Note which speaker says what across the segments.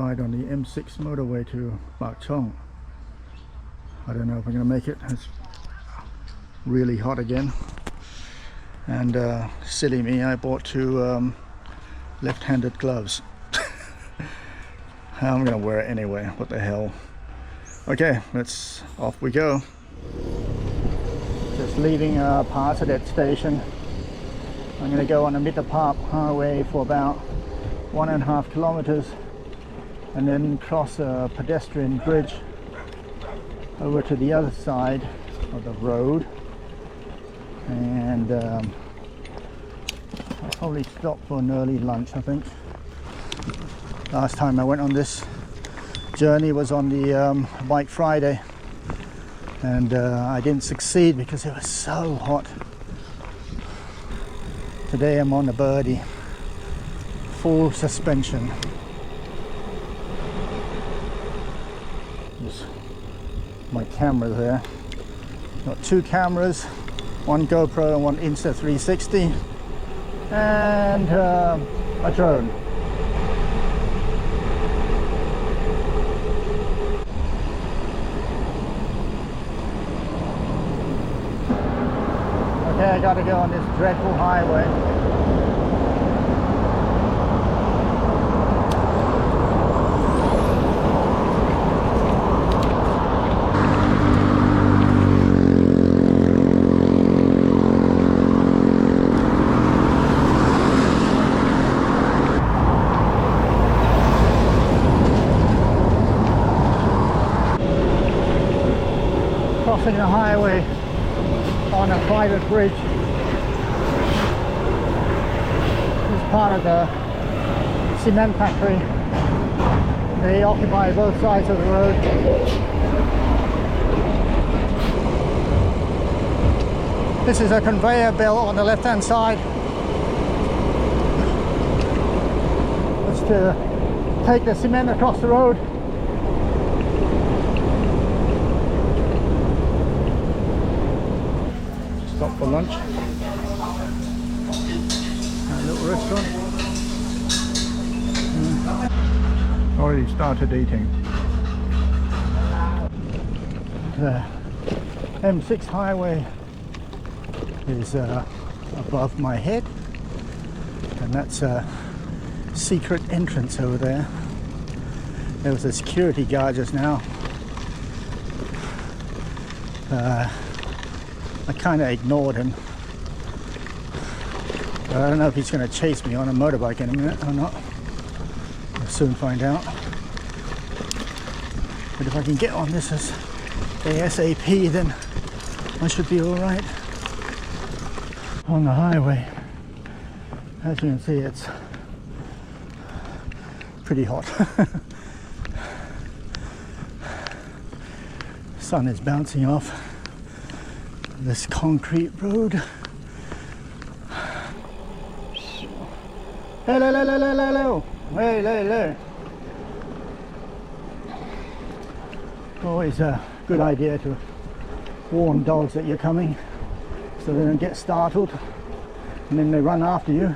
Speaker 1: ride on the M6 motorway to Pak Chong. I don't know if I'm going to make it. It's really hot again. And silly me, I bought two left-handed gloves. I'm going to wear it anyway. What the hell. Okay, off we go. Just leaving Pasadet station. I'm going to go on the Mitter Park highway for about 1.5 kilometers and then cross a pedestrian bridge over to the other side of the road, and I'll probably stop for an early lunch. I think last time I went on this journey was on the Bike Friday, and I didn't succeed because it was so hot. Today I'm on the Birdy, full suspension. Just my camera there. Got two cameras, one GoPro and one Insta360, and a drone. Okay, I gotta go on this dreadful highway. Crossing the highway on a private bridge. This is part of the cement factory. They occupy both sides of the road. This is a conveyor belt on the left hand side. It's to take the cement across the road. Stop for lunch. A little restaurant. Already started eating. The M6 highway is above my head, and that's a secret entrance over there. There was a security guard just now. I kind of ignored him. I don't know if he's going to chase me on a motorbike in a minute or not. We'll soon find out. But if I can get on this as ASAP, then I should be alright. On the highway, as you can see, it's pretty hot. Sun is bouncing off this concrete road. Hello, hello, hello, hello, hey, hello. Always a good idea to warn dogs that you're coming, so they don't get startled and then they run after you.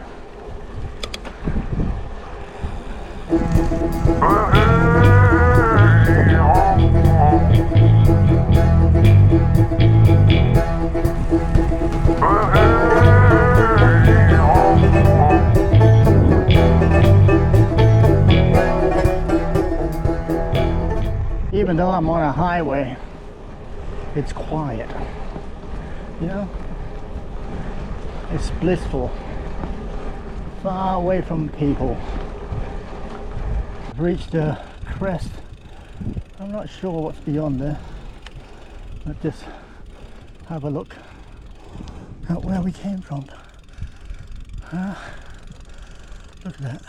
Speaker 1: Even though I'm on a highway, it's quiet, you know, it's blissful, far away from people. I've reached a crest. I'm not sure what's beyond there. Let's just have a look at where we came from. Look at that.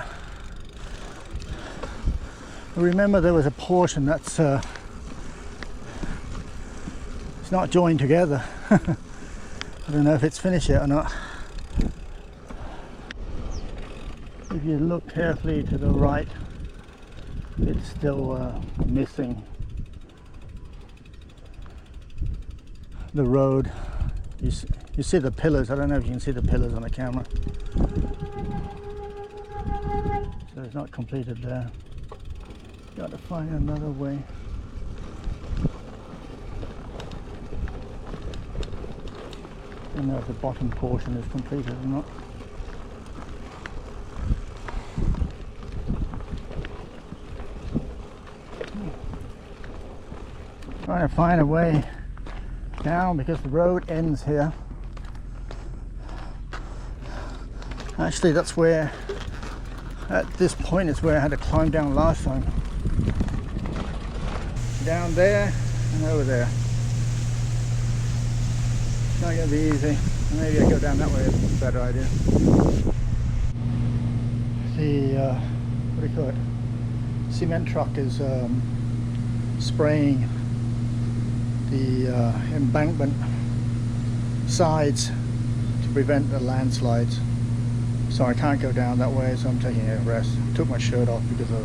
Speaker 1: Remember, there was a portion that's it's not joined together. I don't know if it's finished yet or not. If you look carefully to the right, it's still missing the road. You see the pillars. I don't know if you can see the pillars on the camera. So it's not completed there. Got to find another way. I don't know if the bottom portion is completed or not. Trying to find a way down because the road ends here. Actually, that's where, at this point is where I had to climb down last time. Down there and over there. It's not going to be easy. Maybe I go down that way, it's a better idea. The, what do you call it? Cement truck is spraying the embankment sides to prevent the landslides. So I can't go down that way, so I'm taking a rest. Took my shirt off because of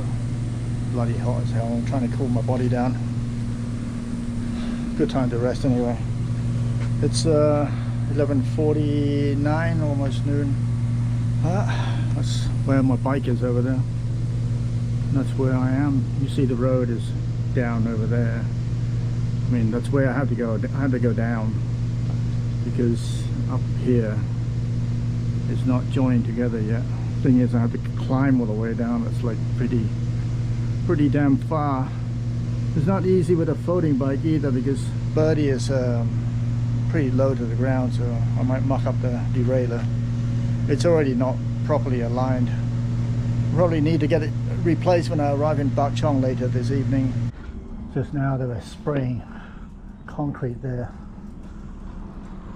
Speaker 1: bloody hot as hell. I'm trying to cool my body down. Good time to rest anyway. It's 11:49, almost noon. That's where my bike is over there. That's where I am. You see the road is down over there. I mean, that's where I had to go. I had to go down because up here it's not joined together yet. Thing is, I have to climb all the way down. It's like pretty damn far. It's not easy with a floating bike either because Birdy is pretty low to the ground, so I might muck up the derailleur. It's already not properly aligned. Probably need to get it replaced when I arrive in Pak Chong later this evening. Just now they were spraying concrete there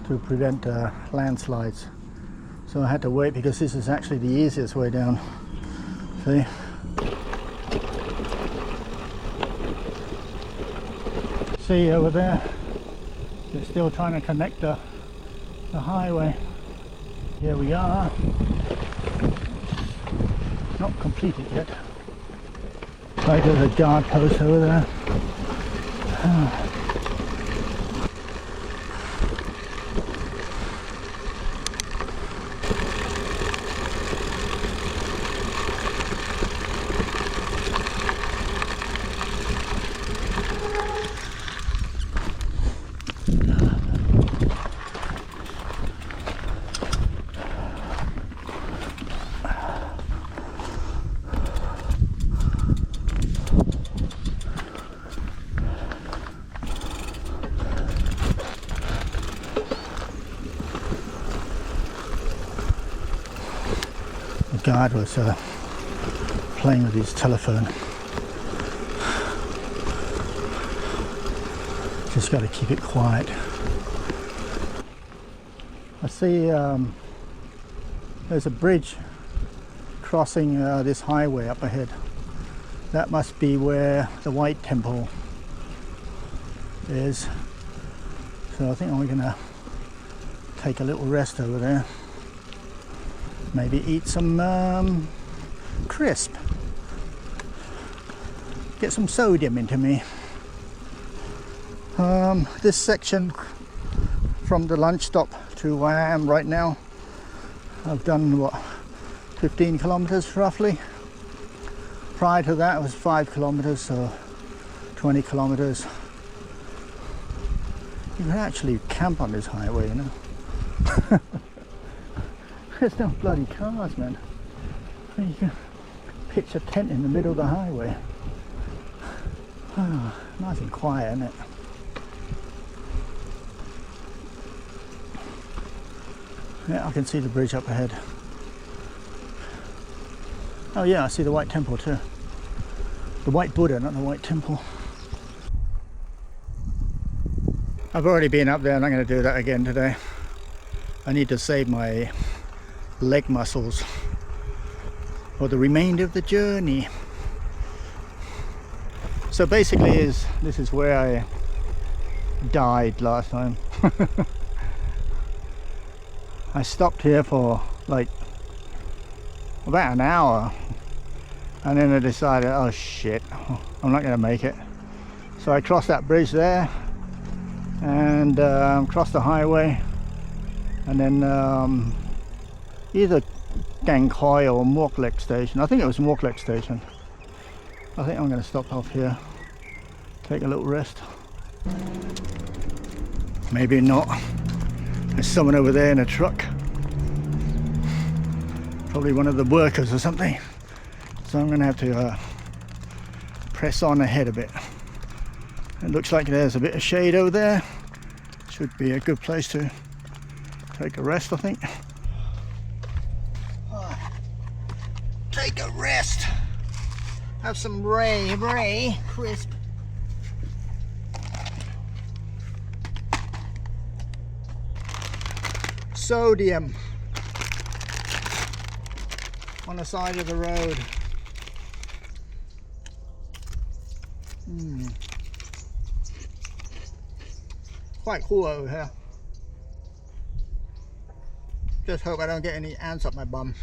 Speaker 1: to prevent landslides. So I had to wait because this is actually the easiest way down. See? See over there? They're still trying to connect the highway. Here we are. Not completed yet. Right, there's a guard post over there. The guard was playing with his telephone. Just got to keep it quiet. I see there's a bridge crossing this highway up ahead. That must be where the White Temple is. So I think I'm gonna take a little rest over there. Maybe eat some crisp. Get some sodium into me. This section from the lunch stop to where I am right now, I've done what, 15 kilometers roughly. Prior to that it was 5 kilometers, so 20 kilometers. You can actually camp on this highway, you know. There's no bloody cars, man. You can pitch a tent in the middle of the highway. Oh, nice and quiet, isn't it? Yeah, I can see the bridge up ahead. Oh yeah, I see the White Temple too. The White Buddha, not the White Temple. I've already been up there and I'm going to do that again today. I need to save my leg muscles for the remainder of the journey. So basically this is where I died last time. I stopped here for like about an hour and then I decided, oh shit, I'm not going to make it. So I crossed that bridge there and crossed the highway and then either Gang Khoi or Mork Lek station. I think it was Mork Lek station. I think I'm going to stop off here, take a little rest. Maybe not. There's someone over there in a truck, probably one of the workers or something, so I'm going to have to press on ahead a bit. It looks like there's a bit of shade over there. Should be a good place to take a rest, I think. Take a rest. Have some Ray crisp. Sodium on the side of the road. Quite cool over here. Just hope I don't get any ants up my bum.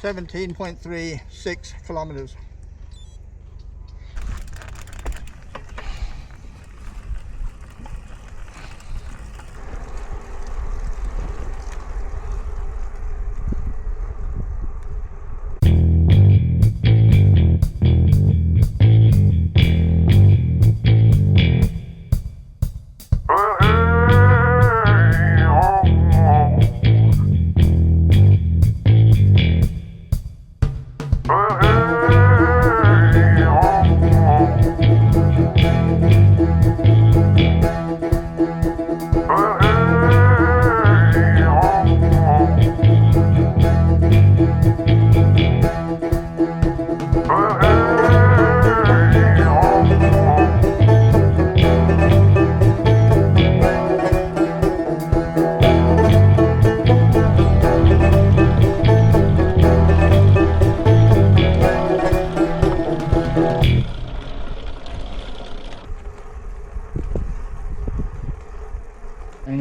Speaker 1: .36 kilometers.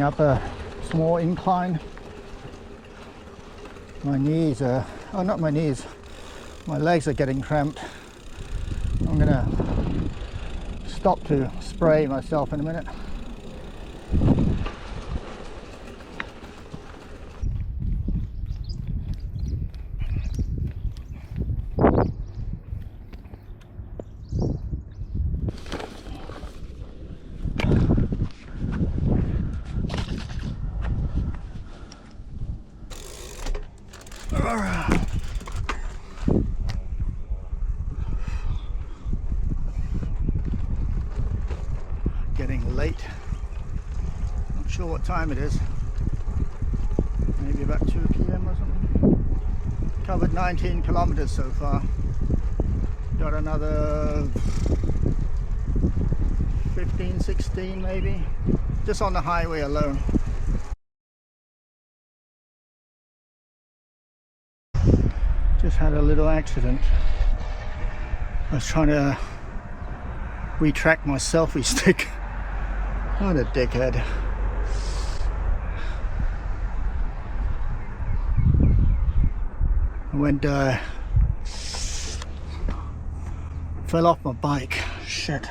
Speaker 1: Up a small incline. My knees are, oh, not my knees, my legs are getting cramped. I'm gonna stop to spray myself in a minute. Getting late. Not sure what time it is. Maybe about 2 p.m. or something. Covered 19 kilometers so far. Got another 15, 16 maybe. Just on the highway alone. Just had a little accident. I was trying to retract my selfie stick. What a dickhead. I went, fell off my bike. Shit.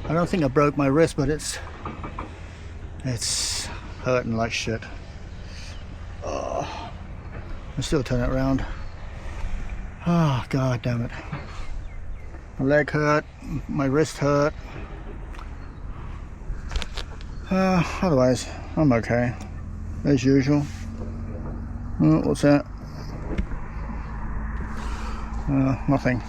Speaker 1: I don't think I broke my wrist, but it's hurting like shit. Oh, I still turn it around. Oh, god damn it. My leg hurt, my wrist hurt. Otherwise, I'm okay, as usual. Oh, what's that? Nothing.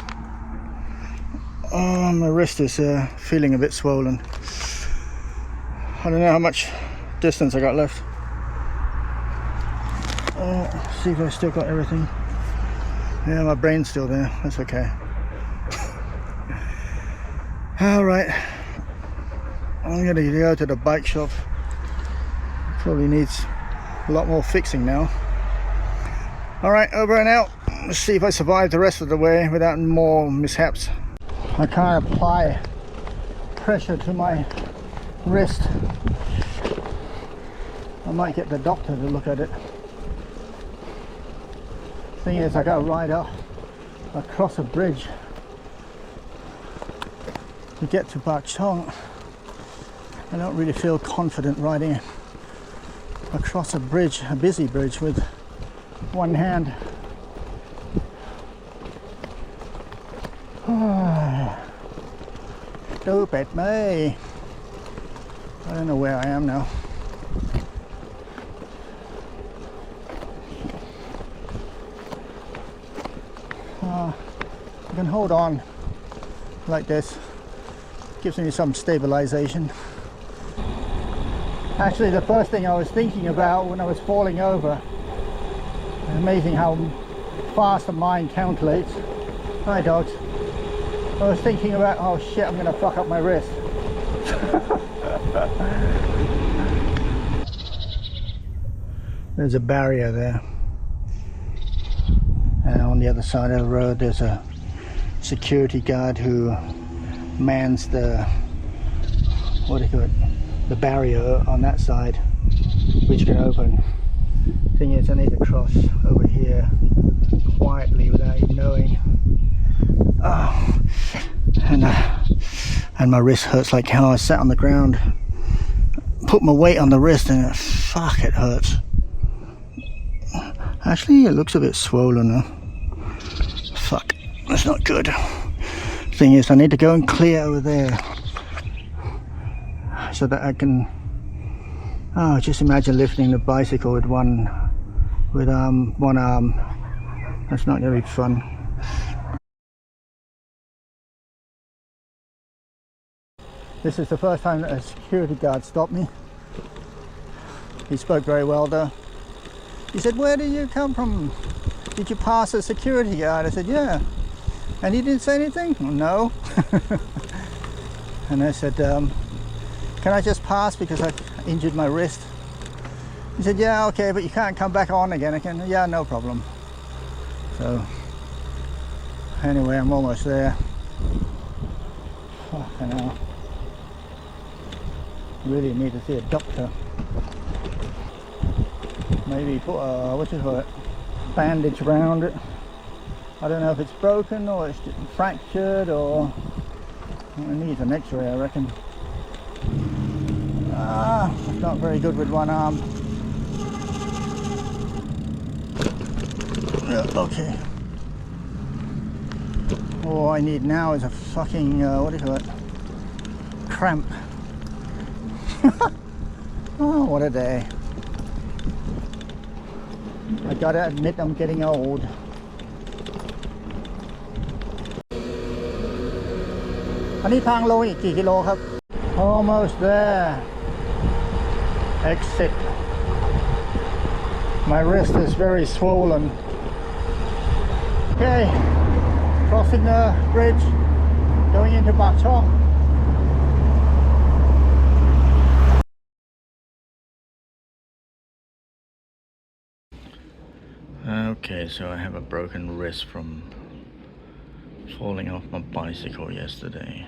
Speaker 1: Oh, my wrist is feeling a bit swollen. I don't know how much distance I got left. See if I still got everything. Yeah, my brain's still there. That's okay. Alright. I'm going to go to the bike shop. Probably needs a lot more fixing now. Alright, over and out. Let's see if I survive the rest of the way without more mishaps. I can't apply pressure to my wrist. I might get the doctor to look at it. Thing is, I got to ride up across a bridge to get to Pak Chong. I don't really feel confident riding across a bridge, a busy bridge, with one hand. Stupid me. I don't know where I am now. You can hold on like this. Gives me some stabilization. Actually, the first thing I was thinking about when I was falling over, it's amazing how fast the mind calculates. Hi dogs. I was thinking about, oh shit, I'm gonna fuck up my wrist. There's a barrier there, and on the other side of the road there's a security guard who mans the, what do you call it, the barrier on that side, which can open. Thing is, I need to cross over here quietly without even knowing. Oh, and my wrist hurts like hell. I sat on the ground, put my weight on the wrist, and fuck, it hurts. Actually, it looks a bit swollen now. Fuck, that's not good. Thing is, I need to go and clear over there so that I can, oh, just imagine lifting the bicycle with one arm. That's not gonna be fun. This is the first time that a security guard stopped me. He spoke very well though. He said, "Where do you come from? Did you pass a security guard?" I said, "Yeah." And he didn't say anything? No. And I said, "Can I just pass because I injured my wrist?" He said, "Yeah, okay, but you can't come back on again." I can, "Yeah, no problem." So anyway, I'm almost there. Fucking hell. Really need to see a doctor. Maybe put a, what you call it, bandage around it. I don't know if it's broken or it's fractured, or it needs an x-ray, I reckon. It's not very good with one arm. Yeah, okay. All I need now is a fucking, what do you call it, cramp. Oh, what a day. I gotta admit, I'm getting old. Almost there. Exit. My wrist is very swollen. Okay, crossing the bridge, going into Pak Chong. Okay, so I have a broken wrist from falling off my bicycle yesterday.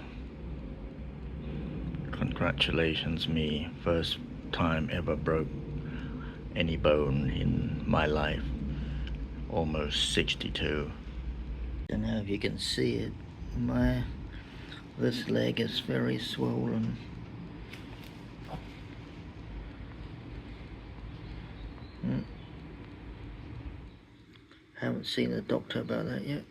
Speaker 1: Congratulations me, first time ever broke any bone in my life. Almost 62. I don't know if you can see it. This leg is very swollen. Haven't seen a doctor about that yet.